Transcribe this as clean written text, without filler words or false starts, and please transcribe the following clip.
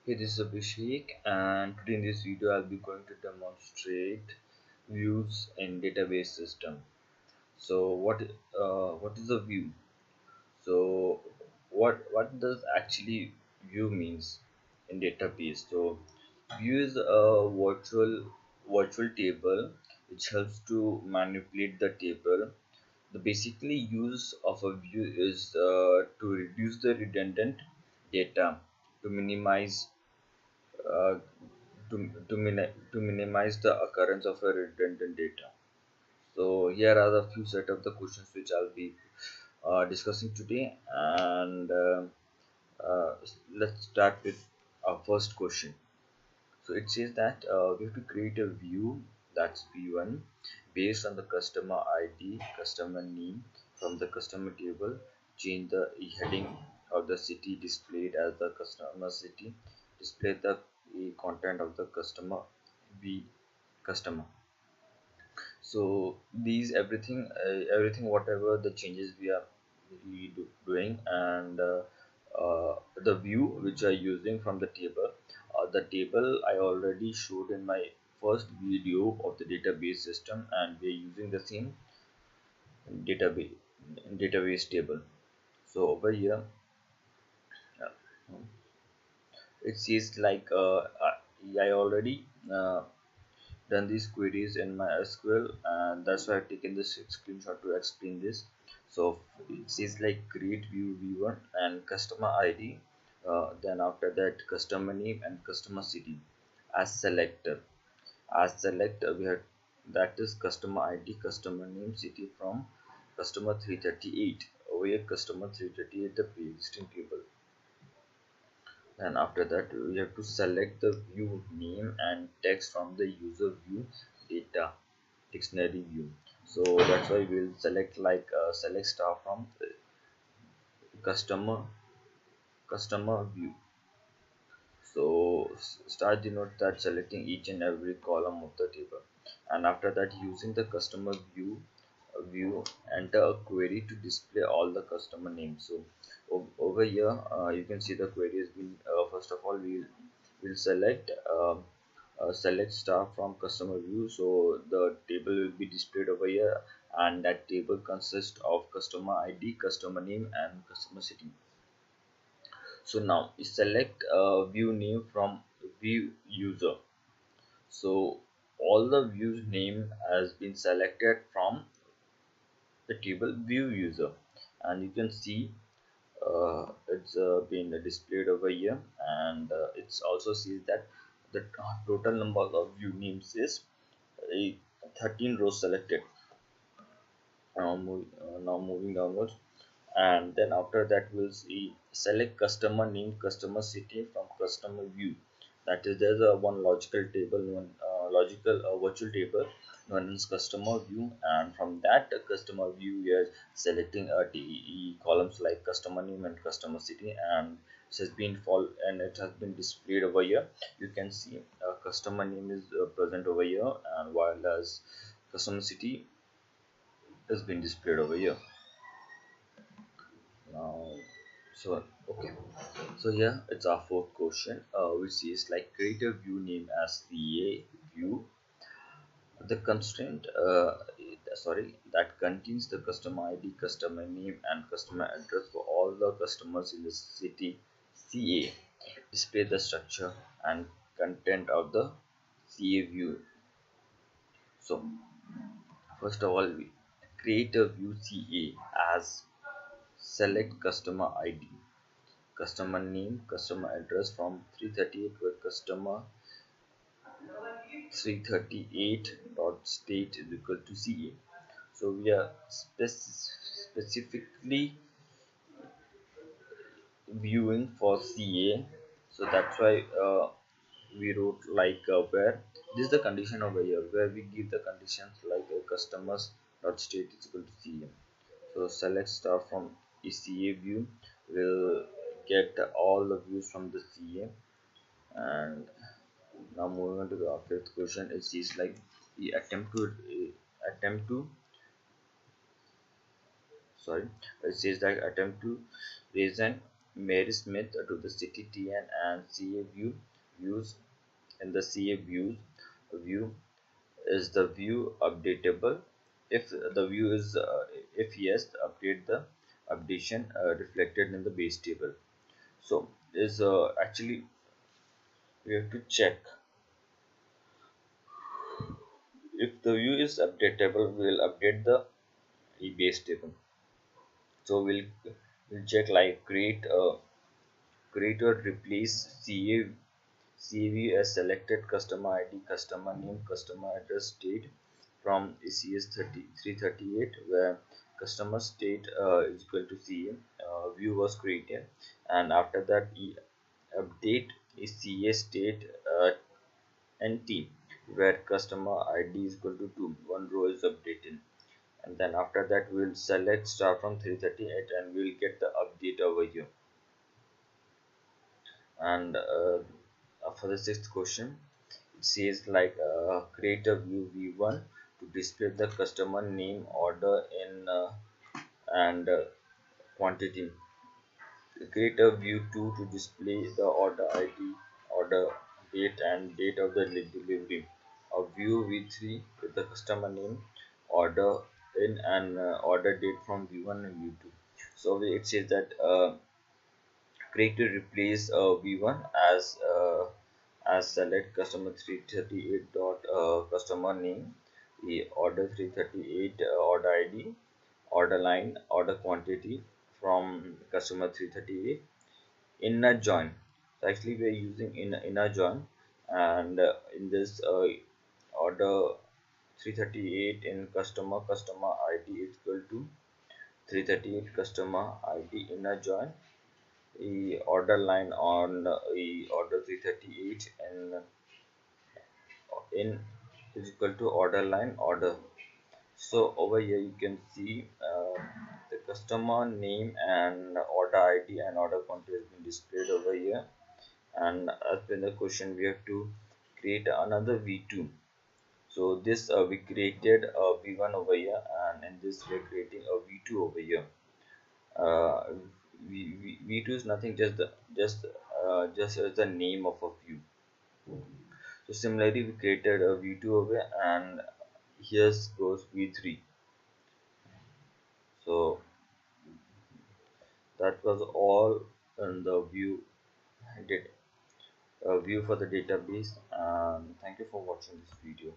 Hey, this is Abhishek, and today in this video I'll be going to demonstrate views in database system. So what is a view? So what does actually view means in database? So view is a virtual table which helps to manipulate the table. The basically use of a view is to reduce the redundant data, to minimize uh, to minimize the occurrence of a redundant data. So here are the few set of the questions which I'll be discussing today, and uh, let's start with our first question. So it says that we have to create a view, that's V1, based on the customer ID, customer name from the customer table, change the heading of the city displayed as the customer city, display the content of the customer V customer. So these everything whatever the changes we doing, and the view which I using from the table, the table I already showed in my first video of the database system, and we're using the same database table. So over here, uh, it says like I already done these queries in my SQL, and that's why I've taken this screenshot to explain this. So it says like create view v1 and customer ID, then after that customer name and customer city as selector. As selector we have, that is customer ID, customer name, city from customer 338. Over here customer 338 the pre-existing table. And after that we have to select the view name and text from the user view data dictionary view. So that's why we'll select like select star from customer view. So star denotes that selecting each and every column of the table, and after that using the customer view, enter a query to display all the customer names. So over here you can see the query has been first of all we'll select select star from customer view, so the table will be displayed over here, and that table consists of customer ID, customer name, and customer city. So now we select view name from view user. So all the views name has been selected from the table view user, and you can see it's been displayed over here, and it's also sees that the total number of view names is uh, 13 rows selected. Now moving downwards, and then after that we'll see select customer name, customer city from customer view. That is, there's a one logical table, one logical virtual table known as customer view, and from that customer view we are selecting columns like customer name and customer city, and it has been displayed over here. You can see customer name is present over here, and while as customer city has been displayed over here. Now, so okay, so here it's our fourth question, which is like create a view name as CA view. The constraint, that contains the customer ID, customer name, and customer address for all the customers in the city CA. Display the structure and content of the CA view. So first of all, we create a view CA as select customer ID, customer name, customer address from 338 where customer 338 dot state is equal to CA. So we are specifically viewing for CA. So that's why we wrote like where this is the condition over here, where we give the conditions like customers dot state is equal to CA. So select star from CA view will get all the views from the CA. And now moving on to the fifth question, it is like the attempt to sorry it says that attempt to raise an Mary Smith to the city TN and CA views. In the CA view is the view updatable? If the view is if yes, update the updation reflected in the base table. So is actually we have to check if the view is updatable. We will update the base table. So we'll check like create or replace CAV as selected customer ID, customer name, customer address state from ECS 338 where customer state is equal to CA. View was created, and after that update is CA state NT where customer ID is equal to 2. One row is updated, and then after that we'll select start from 338 and we'll get the update over here. And for the sixth question, it says like create a view v1 to display the customer name, order in and quantity. Create a view 2 to display the order ID, order date and date of the delivery. A view v3 with the customer name, order in and order date from v1 and v2. So it says that create to replace v1 as select customer 338 dot customer name, the order 338 order id, order line, order quantity from customer 338. Inner join, so actually we are using inner join, and in this order 338 in customer id is equal to 338 customer id inner join the order line on the order 338 and in is equal to order line order. So over here you can see the customer name and order id and order quantity has been displayed over here, and as per the question we have to create another v2. So this we created a v1 over here, and in this we are creating a v2 over here. uh, v2 is nothing, just as the name of a view. So similarly we created a v2 over here, and here goes v3. So that was all in the view did view for the database, and thank you for watching this video.